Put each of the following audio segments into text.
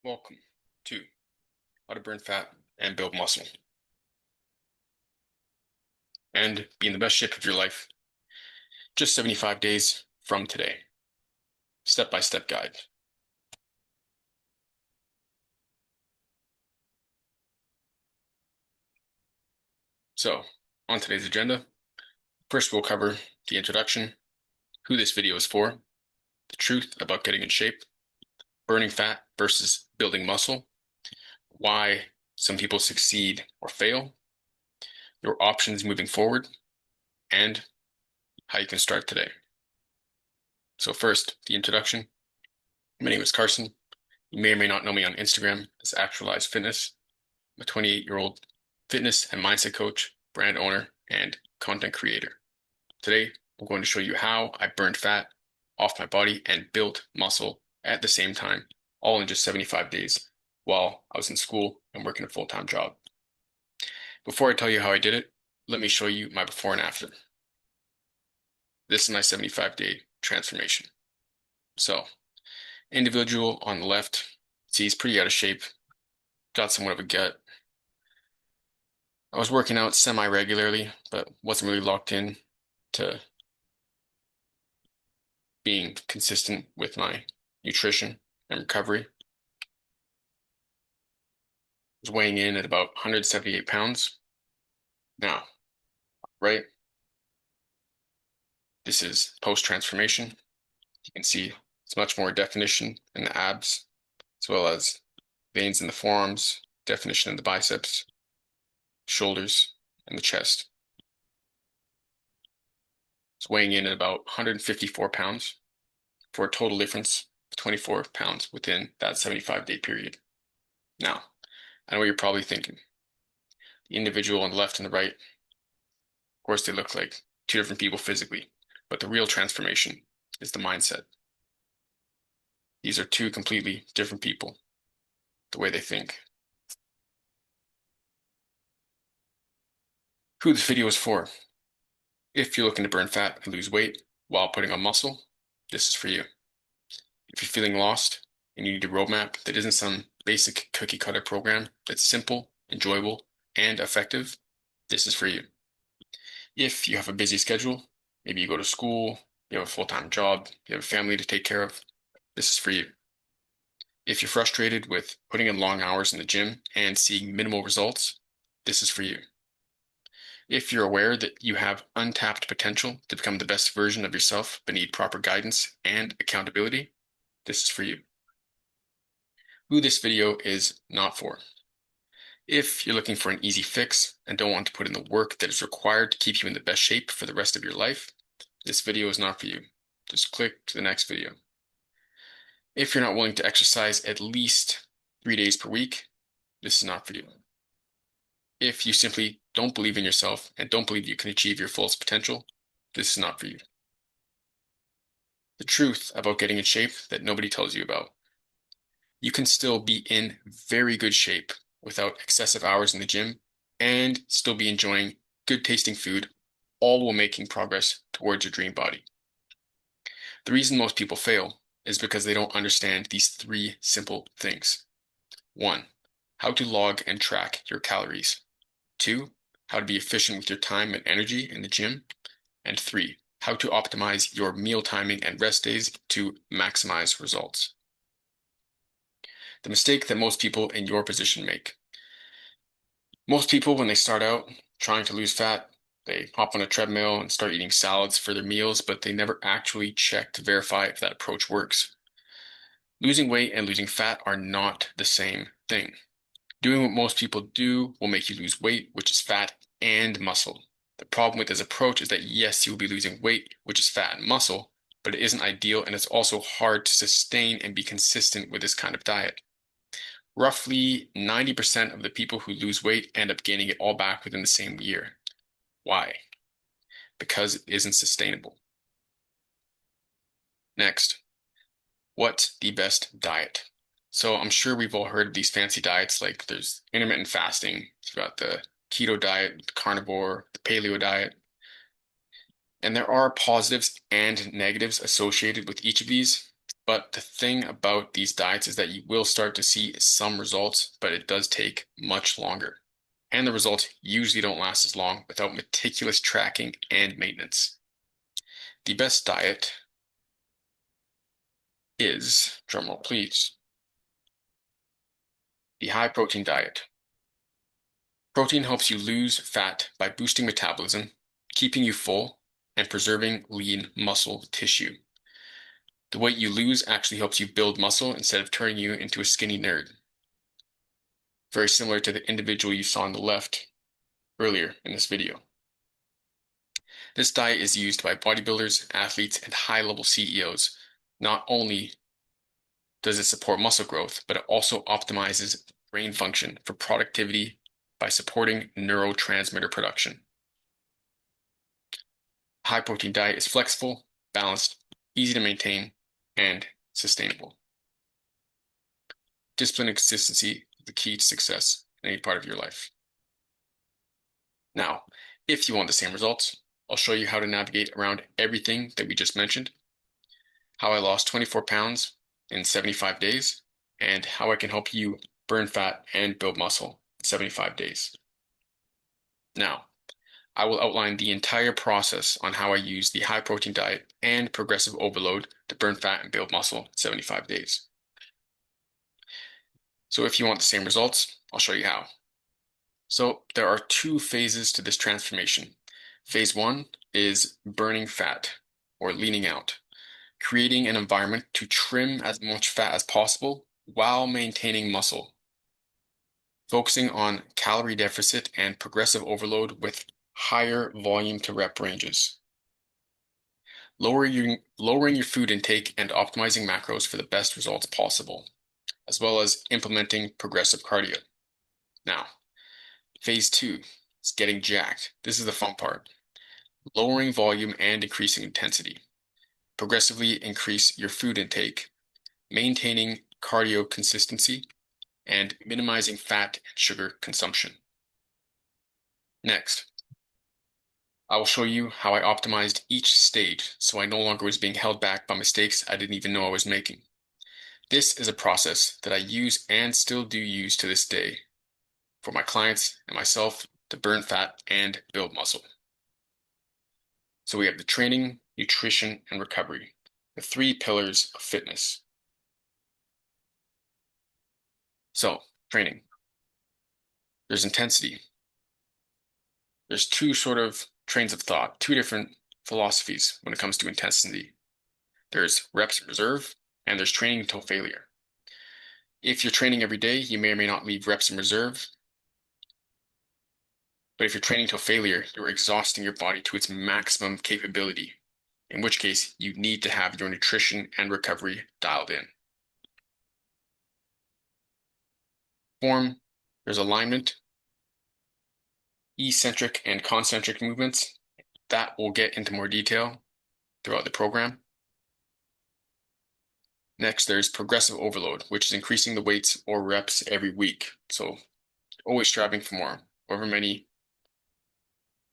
Welcome to How to Burn Fat and Build Muscle and be in the best shape of your life just 75 days from today. Step-by-step guide. So, on today's agenda, first we'll cover the introduction, who this video is for, the truth about getting in shape, burning fat versus building muscle, why some people succeed or fail, your options moving forward, and how you can start today. So first, the introduction. My name is Carson. You may or may not know me on Instagram as Actualized Fitness. I'm a 28-year-old fitness and mindset coach, brand owner, and content creator. Today, I'm going to show you how I burned fat off my body and built muscle at the same time, all in just 75 days while I was in school and working a full-time job. Before I tell you how I did it, let me show you my before and after. This is my 75-day transformation. So, individual on the left, see he's pretty out of shape, got somewhat of a gut. I was working out semi-regularly, but wasn't really locked in to being consistent with my nutrition and recovery. I was weighing in at about 178 pounds. Now, right, this is post-transformation. You can see it's much more definition in the abs, as well as veins in the forearms, definition in the biceps, shoulders, and the chest. It's weighing in at about 154 pounds for a total difference of 24 pounds within that 75-day period. Now, I know what you're probably thinking. The individual on the left and the right, of course, they look like two different people physically, but the real transformation is the mindset. These are two completely different people, the way they think. Who this video is for. If you're looking to burn fat and lose weight while putting on muscle, this is for you. If you're feeling lost and you need a roadmap that isn't some basic cookie cutter program that's simple, enjoyable, and effective, this is for you. If you have a busy schedule, maybe you go to school, you have a full-time job, you have a family to take care of, this is for you. If you're frustrated with putting in long hours in the gym and seeing minimal results, this is for you. If you're aware that you have untapped potential to become the best version of yourself but need proper guidance and accountability, this is for you. Who this video is not for. If you're looking for an easy fix and don't want to put in the work that is required to keep you in the best shape for the rest of your life, this video is not for you. Just click to the next video. If you're not willing to exercise at least 3 days per week, this is not for you. If you simply don't believe in yourself and don't believe you can achieve your fullest potential, this is not for you. The truth about getting in shape that nobody tells you about. You can still be in very good shape without excessive hours in the gym and still be enjoying good tasting food, all while making progress towards your dream body. The reason most people fail is because they don't understand these three simple things. 1, how to log and track your calories. 2, how to be efficient with your time and energy in the gym. And 3, how to optimize your meal timing and rest days to maximize results. The mistake that most people in your position make. Most people, when they start out trying to lose fat, they hop on a treadmill and start eating salads for their meals, but they never actually check to verify if that approach works. Losing weight and losing fat are not the same thing. Doing what most people do will make you lose weight, which is fat and muscle. The problem with this approach is that yes, you will be losing weight, which is fat and muscle, but it isn't ideal and it's also hard to sustain and be consistent with this kind of diet. Roughly 90% of the people who lose weight end up gaining it all back within the same year. Why? Because it isn't sustainable. Next, what's the best diet? So I'm sure we've all heard of these fancy diets, like there's intermittent fasting, you've got the keto diet, the carnivore, the paleo diet. And there are positives and negatives associated with each of these. But the thing about these diets is that you will start to see some results, but it does take much longer. And the results usually don't last as long without meticulous tracking and maintenance. The best diet is, drumroll please, the high protein diet. Protein helps you lose fat by boosting metabolism, keeping you full, and preserving lean muscle tissue. The weight you lose actually helps you build muscle instead of turning you into a skinny nerd. Very similar to the individual you saw on the left earlier in this video. This diet is used by bodybuilders, athletes, and high-level CEOs. Not only does it support muscle growth, but it also optimizes brain function for productivity by supporting neurotransmitter production. High protein diet is flexible, balanced, easy to maintain, and sustainable. Discipline and consistency is the key to success in any part of your life. Now, if you want the same results, I'll show you how to navigate around everything that we just mentioned, how I lost 24 pounds in 75 days, and how I can help you burn fat and build muscle in 75 days. Now, I will outline the entire process on how I use the high protein diet and progressive overload to burn fat and build muscle in 75 days. So if you want the same results, I'll show you how. So there are two phases to this transformation. Phase one is burning fat or leaning out, creating an environment to trim as much fat as possible while maintaining muscle, focusing on calorie deficit and progressive overload with higher volume to rep ranges. Lowering your food intake and optimizing macros for the best results possible, as well as implementing progressive cardio. Now, phase two is getting jacked. This is the fun part. Lowering volume and increasing intensity. Progressively increase your food intake, maintaining cardio consistency, and minimizing fat and sugar consumption. Next, I will show you how I optimized each stage so I no longer was being held back by mistakes I didn't even know I was making. This is a process that I use and still do use to this day for my clients and myself to burn fat and build muscle. So we have the training, nutrition, and recovery, the three pillars of fitness. So, training. There's intensity. There's two sort of trains of thought, two different philosophies when it comes to intensity. There's reps in reserve, and there's training until failure. If you're training every day, you may or may not leave reps in reserve. But if you're training till failure, you're exhausting your body to its maximum capability, in which case you need to have your nutrition and recovery dialed in. Form, there's alignment, eccentric and concentric movements. That we'll get into more detail throughout the program. Next, there's progressive overload, which is increasing the weights or reps every week. So always striving for more.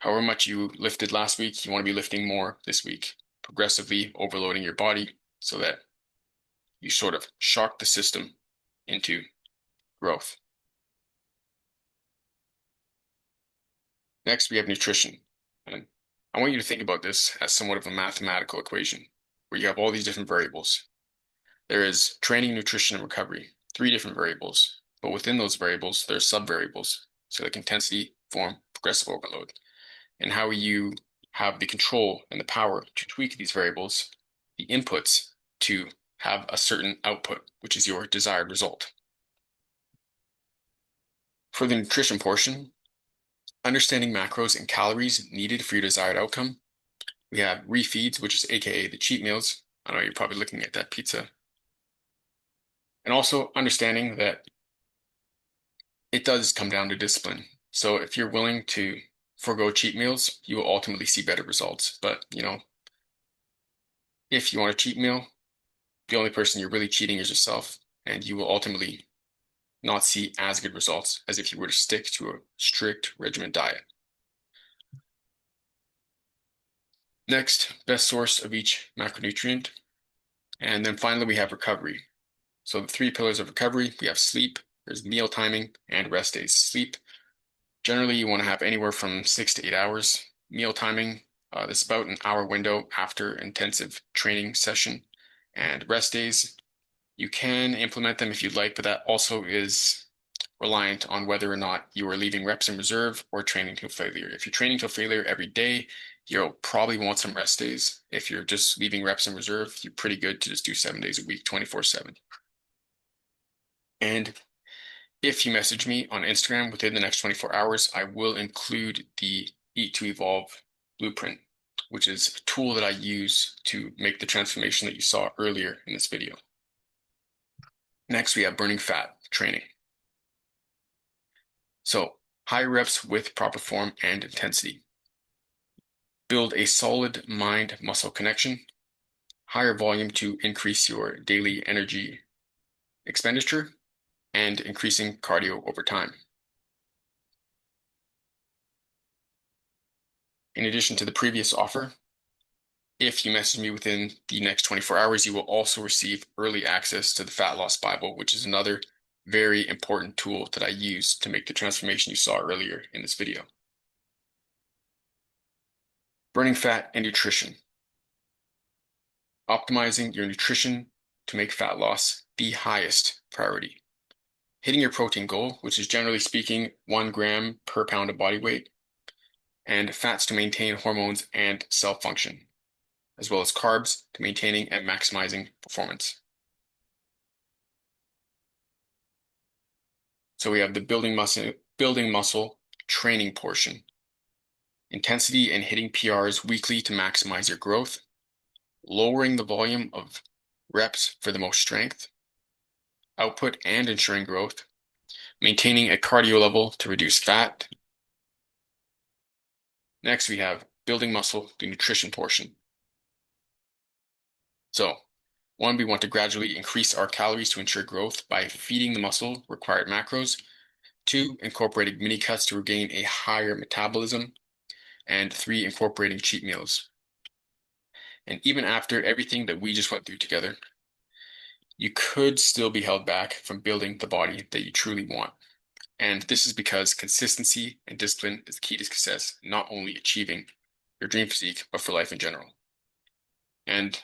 However much you lifted last week, you want to be lifting more this week, progressively overloading your body so that you sort of shock the system into growth. Next, we have nutrition. And I want you to think about this as somewhat of a mathematical equation where you have all these different variables. There is training, nutrition, and recovery, three different variables. But within those variables, there are sub-variables. So like intensity, form, progressive overload. And how you have the control and the power to tweak these variables, the inputs to have a certain output, which is your desired result. For the nutrition portion, understanding macros and calories needed for your desired outcome. We have refeeds, which is AKA the cheat meals. I know you're probably looking at that pizza. And also understanding that it does come down to discipline. So if you're willing to forego cheat meals, you will ultimately see better results. But, if you want a cheat meal, the only person you're really cheating is yourself, and you will ultimately not see as good results as if you were to stick to a strict regimen diet. Next, best source of each macronutrient. And then finally, we have recovery. So the three pillars of recovery, we have sleep, there's meal timing, and rest days. Sleep, generally you want to have anywhere from 6 to 8 hours. Meal timing, this is about an hour window after intensive training session. And rest days, you can implement them if you'd like, but that also is reliant on whether or not you are leaving reps in reserve or training to failure. If you're training to failure every day, you'll probably want some rest days. If you're just leaving reps in reserve, you're pretty good to just do 7 days a week, 24/7. And if you message me on Instagram within the next 24 hours, I will include the Eat to Evolve blueprint, which is a tool that I use to make the transformation that you saw earlier in this video. Next, we have burning fat training. So high reps with proper form and intensity. Build a solid mind-muscle connection. Higher volume to increase your daily energy expenditure and increasing cardio over time. In addition to the previous offer, if you message me within the next 24 hours, you will also receive early access to the Fat Loss Bible, which is another very important tool that I use to make the transformation you saw earlier in this video. Burning fat and nutrition. Optimizing your nutrition to make fat loss the highest priority. Hitting your protein goal, which is generally speaking 1 gram per pound of body weight, and fats to maintain hormones and cell function, as well as carbs to maintaining and maximizing performance. So we have the building muscle training portion. Intensity and hitting PRs weekly to maximize your growth, lowering the volume of reps for the most strength, output and ensuring growth, maintaining a cardio level to reduce fat. Next, we have building muscle, the nutrition portion. So, one, we want to gradually increase our calories to ensure growth by feeding the muscle required macros. 2, incorporating mini cuts to regain a higher metabolism. And 3, incorporating cheat meals. And even after everything that we just went through together, you could still be held back from building the body that you truly want. And this is because consistency and discipline is the key to success, not only achieving your dream physique, but for life in general. And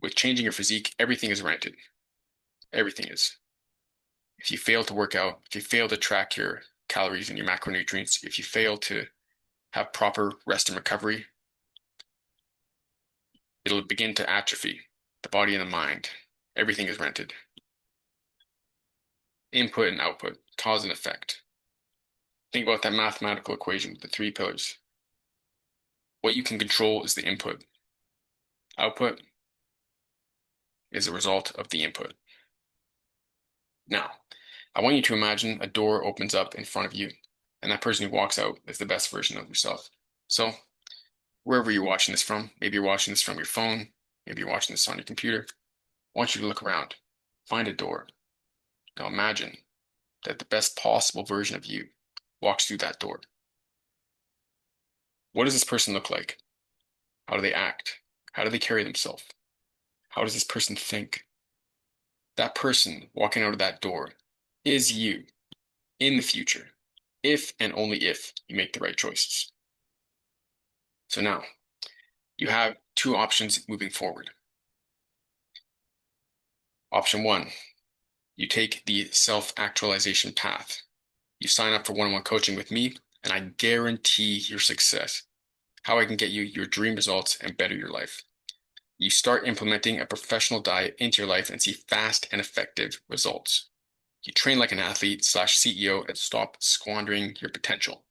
with changing your physique, everything is rented. Everything is. If you fail to work out, if you fail to track your calories and your macronutrients, if you fail to have proper rest and recovery, it'll begin to atrophy the body and the mind. Everything is rented. Input and output, cause and effect. Think about that mathematical equation with the 3 pillars. What you can control is the input. Output is a result of the input. Now, I want you to imagine a door opens up in front of you, and that person who walks out is the best version of yourself. So, wherever you're watching this from, maybe you're watching this from your phone, maybe you're watching this on your computer, I want you to look around, find a door. Now imagine that the best possible version of you walks through that door. What does this person look like? How do they act? How do they carry themselves? How does this person think? That person walking out of that door is you in the future, if and only if you make the right choices. So now, you have 2 options moving forward. Option 1, you take the self-actualization path. You sign up for one-on-one coaching with me, and I guarantee your success. How I can get you your dream results and better your life. You start implementing a professional diet into your life and see fast and effective results. You train like an athlete / CEO and stop squandering your potential.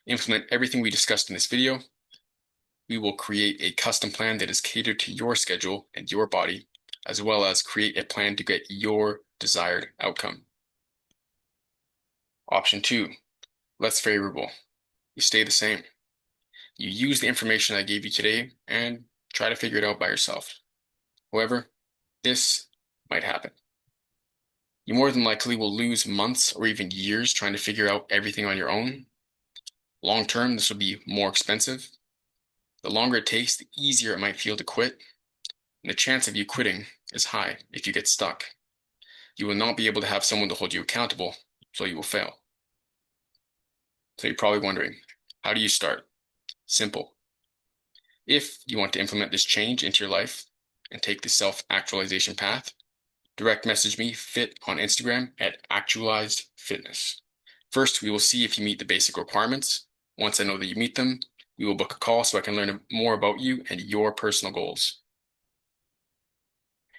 Implement everything we discussed in this video. We will create a custom plan that is catered to your schedule and your body, as well as create a plan to get your desired outcome. Option 2, less favorable. You stay the same. You use the information I gave you today and try to figure it out by yourself. However, this might happen. You more than likely will lose months or even years trying to figure out everything on your own. Long term, this will be more expensive. The longer it takes, the easier it might feel to quit. And the chance of you quitting is high if you get stuck. You will not be able to have someone to hold you accountable, so you will fail. So you're probably wondering, how do you start? Simple. If you want to implement this change into your life and take the self-actualization path, direct message me fit on Instagram at actualized fitness. First, we will see if you meet the basic requirements. Once I know that you meet them, we will book a call so I can learn more about you and your personal goals.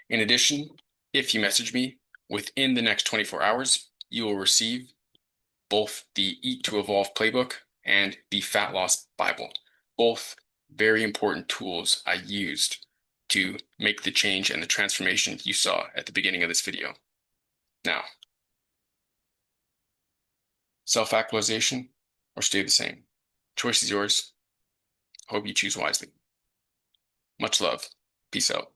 In addition, if you message me within the next 24 hours, you will receive both the Eat to Evolve playbook and the Fat Loss Bible, both very important tools I used to make the change and the transformation you saw at the beginning of this video. Now, self-actualization or stay the same. Choice is yours. Hope you choose wisely. Much love. Peace out.